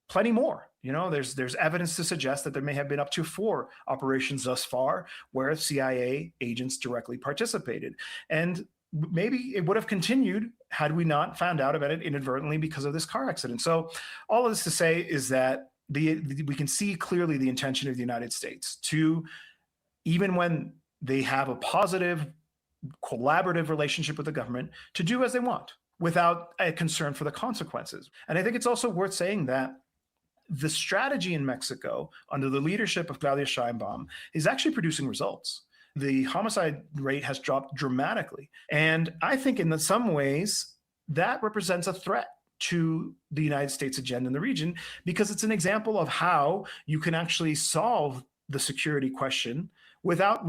plenty more. There's evidence to suggest that there may have been up to 4 operations thus far where CIA agents directly participated. And maybe it would have continued had we not found out about it inadvertently because of this car accident. So all of this to say is that we can see clearly the intention of the United States to, even when they have a positive, collaborative relationship with the government, to do as they want without a concern for the consequences. And I think it's also worth saying that the strategy in Mexico under the leadership of Claudia Sheinbaum is actually producing results. The homicide rate has dropped dramatically. And I think in some ways that represents a threat to the United States agenda in the region, because it's an example of how you can actually solve the security question without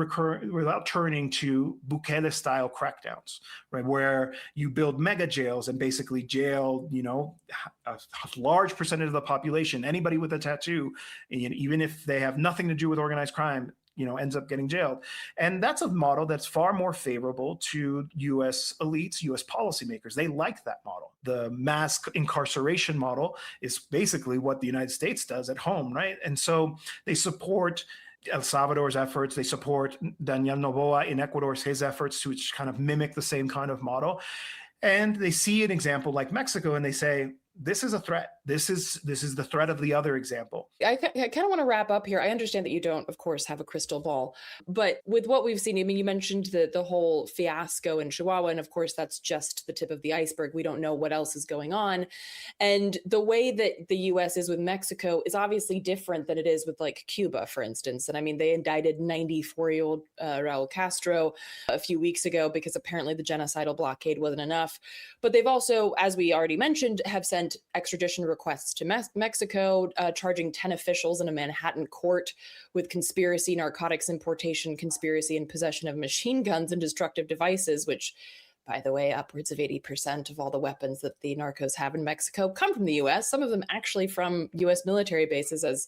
turning to Bukele-style crackdowns, right? Where you build mega jails and basically jail, a large percentage of the population, anybody with a tattoo, even if they have nothing to do with organized crime, ends up getting jailed. And that's a model that's far more favorable to US elites, US policymakers. They like that model. The mass incarceration model is basically what the United States does at home, right? And so they support El Salvador's efforts. They support Daniel Noboa in Ecuador's his efforts to kind of mimic the same kind of model. And they see an example like Mexico and they say, this is a threat. This is the threat of the other example. I kind of want to wrap up here. I understand that you don't, of course, have a crystal ball, but with what we've seen, I mean, you mentioned the whole fiasco in Chihuahua, and of course, that's just the tip of the iceberg. We don't know what else is going on. And the way that the U.S. is with Mexico is obviously different than it is with like Cuba, for instance. And I mean, they indicted 94-year-old Raul Castro a few weeks ago because apparently the genocidal blockade wasn't enough. But they've also, as we already mentioned, have sent extradition requests to Mexico, charging 10 officials in a Manhattan court with conspiracy, narcotics importation, conspiracy, and possession of machine guns and destructive devices, which, by the way, upwards of 80% of all the weapons that the narcos have in Mexico come from the U.S., some of them actually from U.S. military bases, as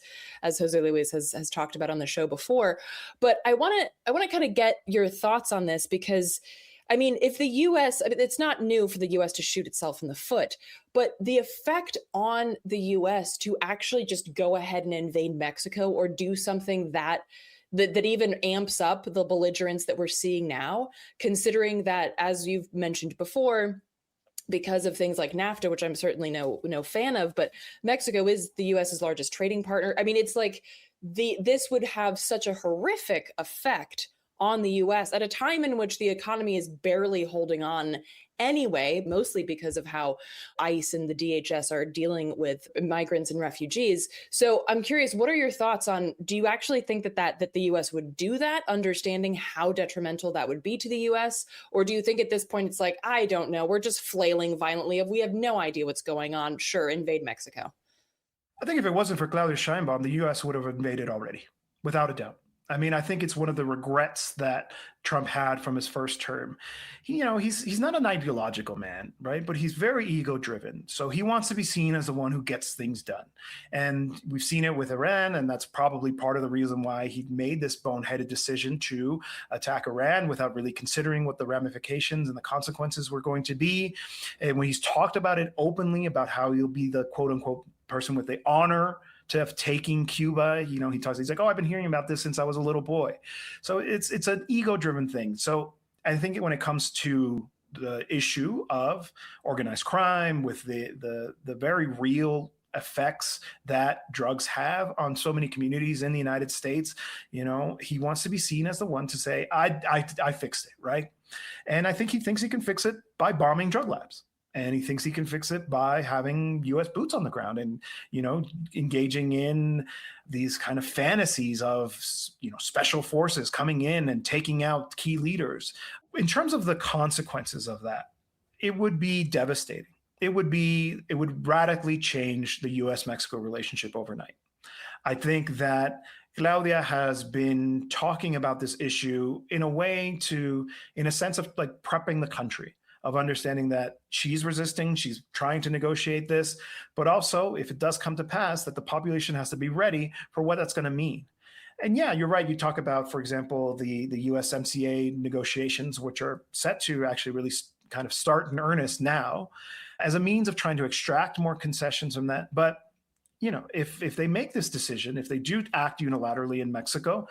Jose Luis has talked about on the show before. But I want to kind of get your thoughts on this because, I mean, if the U.S., I mean, it's not new for the U.S. to shoot itself in the foot, but the effect on the U.S. to actually just go ahead and invade Mexico or do something that even amps up the belligerence that we're seeing now, considering that, as you've mentioned before, because of things like NAFTA, which I'm certainly no fan of, but Mexico is the US's largest trading partner. I mean, it's like this would have such a horrific effect on the US at a time in which the economy is barely holding on anyway, mostly because of how ICE and the DHS are dealing with migrants and refugees. So I'm curious, what are your thoughts on, do you actually think that the US would do that, understanding how detrimental that would be to the US? Or do you think at this point it's like, I don't know, we're just flailing violently, we have no idea what's going on, sure, invade Mexico? I think if it wasn't for Claudia Sheinbaum, the U.S. would have invaded already, without a doubt. I mean, I think it's one of the regrets that Trump had from his first term. He's not an ideological man, right? But he's very ego-driven. So he wants to be seen as the one who gets things done. And we've seen it with Iran, and that's probably part of the reason why he made this boneheaded decision to attack Iran without really considering what the ramifications and the consequences were going to be. And when he's talked about it openly, about how he'll be the quote-unquote person with the honor to have taken Cuba, he's like, oh, I've been hearing about this since I was a little boy. So it's an ego-driven thing. So I think when it comes to the issue of organized crime, with the very real effects that drugs have on so many communities in the United States, he wants to be seen as the one to say, I fixed it, right? And I think he thinks he can fix it by bombing drug labs. And he thinks he can fix it by having U.S. boots on the ground and, engaging in these kind of fantasies of, special forces coming in and taking out key leaders. In terms of the consequences of that, it would be devastating. It would radically change the U.S.-Mexico relationship overnight. I think that Claudia has been talking about this issue in a sense of like prepping the country, of understanding that she's resisting, she's trying to negotiate this, but also, if it does come to pass, that the population has to be ready for what that's going to mean. And yeah, you're right. You talk about, for example, the USMCA negotiations, which are set to actually really kind of start in earnest now, as a means of trying to extract more concessions from that. But if they make this decision, if they do act unilaterally in Mexico,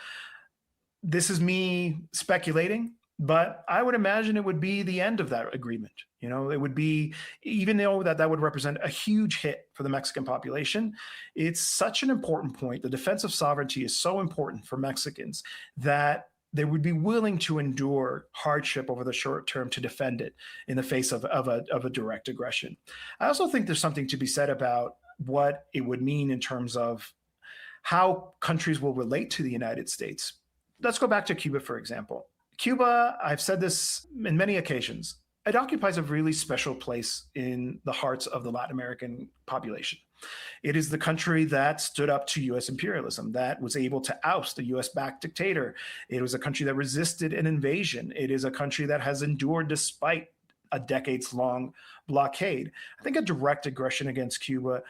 this is me speculating, but I would imagine it would be the end of that agreement. It would be, even though that would represent a huge hit for the Mexican population, it's such an important point. The defense of sovereignty is so important for Mexicans that they would be willing to endure hardship over the short term to defend it in the face of a direct aggression. I also think there's something to be said about what it would mean in terms of how countries will relate to the United States. Let's go back to Cuba, for example. Cuba, I've said this in many occasions, it occupies a really special place in the hearts of the Latin American population. It is the country that stood up to U.S. imperialism, that was able to oust a U.S.-backed dictator. It was a country that resisted an invasion. It is a country that has endured despite a decades-long blockade. I think a direct aggression against Cuba,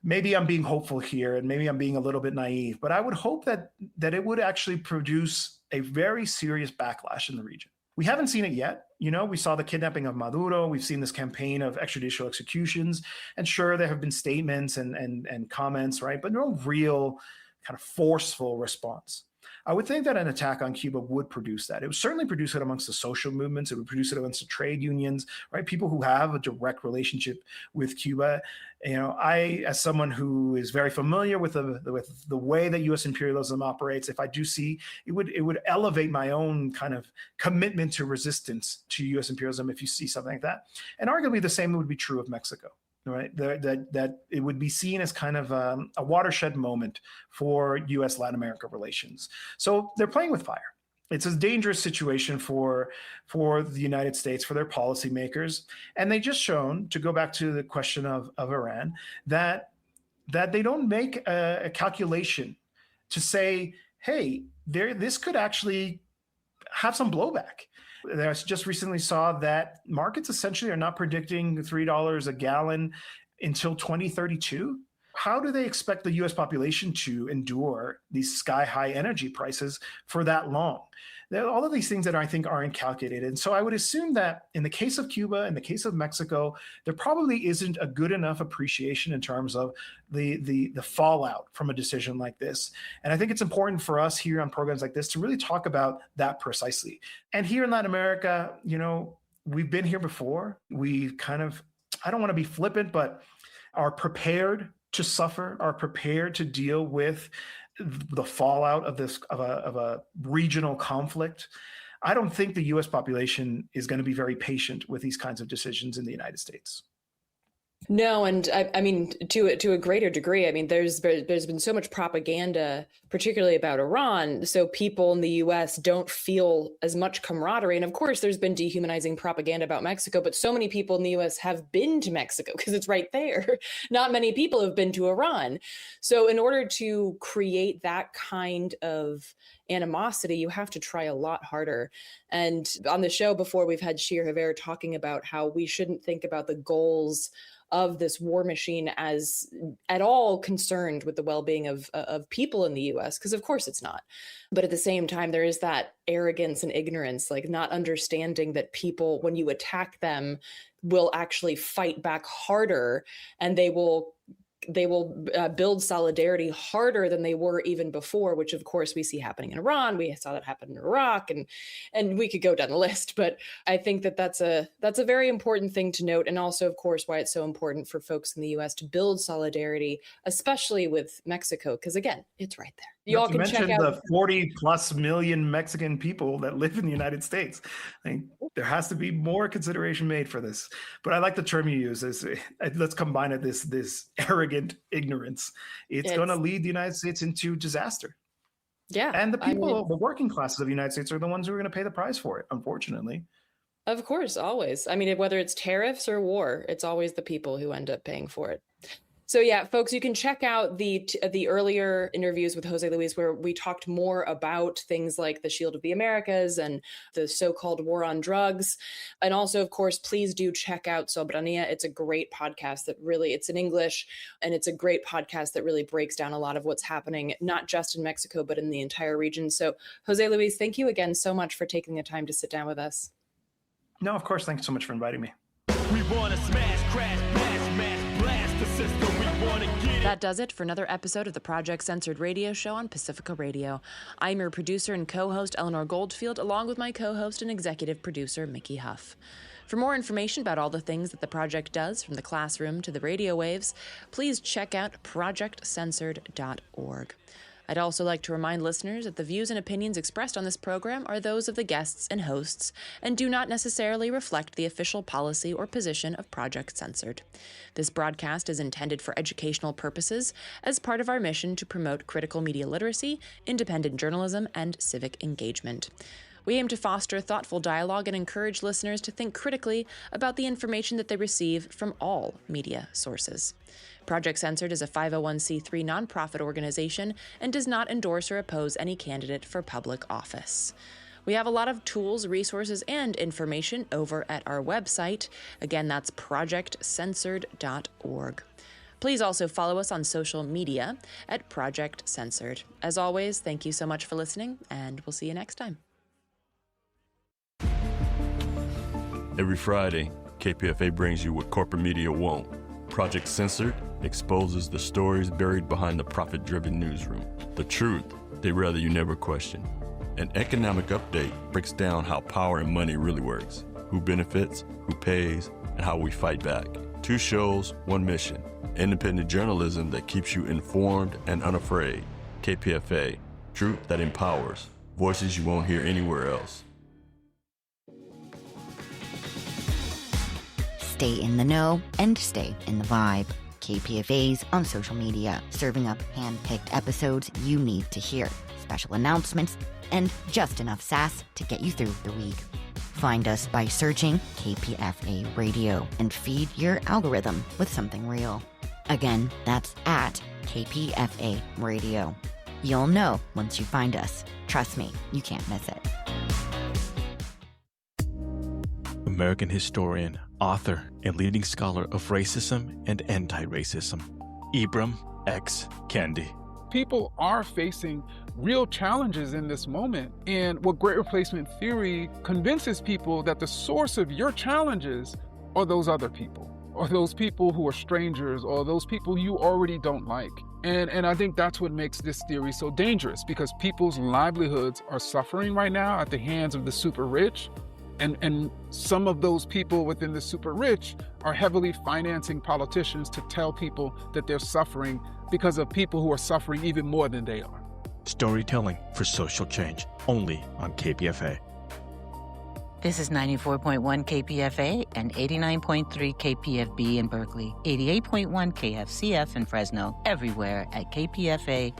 maybe I'm being hopeful here, and maybe I'm being a little bit naive, but I would hope that it would actually produce a very serious backlash in the region. We haven't seen it yet. We saw the kidnapping of Maduro. We've seen this campaign of extrajudicial executions. And sure, there have been statements and comments, right? But no real kind of forceful response. I would think that an attack on Cuba would produce that. It would certainly produce it amongst the social movements. It would produce it amongst the trade unions, right? People who have a direct relationship with Cuba. I, as someone who is very familiar with the way that U.S. imperialism operates, if I do see, it would elevate my own kind of commitment to resistance to U.S. imperialism if you see something like that. And arguably the same would be true of Mexico. Right, that it would be seen as kind of a watershed moment for U.S. Latin America relations. So they're playing with fire. It's a dangerous situation for the United States, for their policymakers, and they just shown, to go back to the question of Iran, that they don't make a calculation to say, hey, this could actually have some blowback. I just recently saw that markets essentially are not predicting $3 a gallon until 2032. How do they expect the U.S. population to endure these sky-high energy prices for that long? There are all of these things that I think aren't calculated. And so I would assume that in the case of Cuba, in the case of Mexico, there probably isn't a good enough appreciation in terms of the fallout from a decision like this. And I think it's important for us here on programs like this to really talk about that precisely. And here in Latin America, we've been here before. We kind of, I don't want to be flippant, but are prepared to suffer, are prepared to deal with the fallout of a regional conflict. I don't think the US population is going to be very patient with these kinds of decisions in the United States. No, and I mean, to a greater degree, I mean, there's been so much propaganda, particularly about Iran, so people in the U.S. don't feel as much camaraderie. And of course, there's been dehumanizing propaganda about Mexico, but so many people in the U.S. have been to Mexico because it's right there. Not many people have been to Iran. So in order to create that kind of animosity, you have to try a lot harder. And on the show before, we've had Shir Haver talking about how we shouldn't think about the goals of this war machine as at all concerned with the well-being of people in the US, because of course it's not. But at the same time, there is that arrogance and ignorance, like not understanding that people, when you attack them, will actually fight back harder, and they will build solidarity harder than they were even before, which of course we see happening in Iran. We saw that happen in Iraq, and we could go down the list. But I think that that's a very important thing to note, and also of course why it's so important for folks in the US to build solidarity, especially with Mexico, because again, it's right there. You all can check out the 40 plus million Mexican people that live in the United States. I think there has to be more consideration made for this. But I like the term you use. Let's combine it, this arrogant ignorance. It's going to lead the United States into disaster. Yeah. And the people, the working classes of the United States are the ones who are going to pay the price for it, unfortunately. Of course, always. I mean, whether it's tariffs or war, it's always the people who end up paying for it. So yeah, folks, you can check out the earlier interviews with Jose Luis, where we talked more about things like the Shield of the Americas and the so-called war on drugs. And also, of course, please do check out Soberanía. It's a great podcast that really, it's in English, and it's a great podcast that really breaks down a lot of what's happening, not just in Mexico, but in the entire region. So Jose Luis, thank you again so much for taking the time to sit down with us. No, of course. Thanks so much for inviting me. We want to smash, crash, smash, blast the system. We want to get. That does it for another episode of the Project Censored radio show on Pacifica Radio. I'm your producer and co-host, Eleanor Goldfield, along with my co-host and executive producer, Mickey Huff. For more information about all the things that the project does, from the classroom to the radio waves, please check out projectcensored.org. I'd also like to remind listeners that the views and opinions expressed on this program are those of the guests and hosts and do not necessarily reflect the official policy or position of Project Censored. This broadcast is intended for educational purposes as part of our mission to promote critical media literacy, independent journalism, and civic engagement. We aim to foster thoughtful dialogue and encourage listeners to think critically about the information that they receive from all media sources. Project Censored is a 501c3 nonprofit organization and does not endorse or oppose any candidate for public office. We have a lot of tools, resources, and information over at our website. Again, that's projectcensored.org. Please also follow us on social media at Project Censored. As always, thank you so much for listening, and we'll see you next time. Every Friday, KPFA brings you what corporate media won't. Project Censored exposes the stories buried behind the profit-driven newsroom. The truth they'd rather you never question. An economic update breaks down how power and money really works, who benefits, who pays, and how we fight back. 2 shows, 1 mission. Independent journalism that keeps you informed and unafraid. KPFA, truth that empowers. Voices you won't hear anywhere else. Stay in the know and stay in the vibe. KPFA's on social media, serving up hand-picked episodes you need to hear, special announcements, and just enough sass to get you through the week. Find us by searching KPFA Radio and feed your algorithm with something real. Again, that's at KPFA Radio. You'll know once you find us. Trust me, you can't miss it. American historian, author, and leading scholar of racism and anti-racism, Ibram X. Kendi. People are facing real challenges in this moment. And what Great Replacement Theory convinces people that the source of your challenges are those other people, or those people who are strangers, or those people you already don't like. And I think that's what makes this theory so dangerous, because people's livelihoods are suffering right now at the hands of the super rich. And some of those people within the super rich are heavily financing politicians to tell people that they're suffering because of people who are suffering even more than they are. Storytelling for social change, only on KPFA. This is 94.1 KPFA and 89.3 KPFB in Berkeley, 88.1 KFCF in Fresno, everywhere at kpfa.org.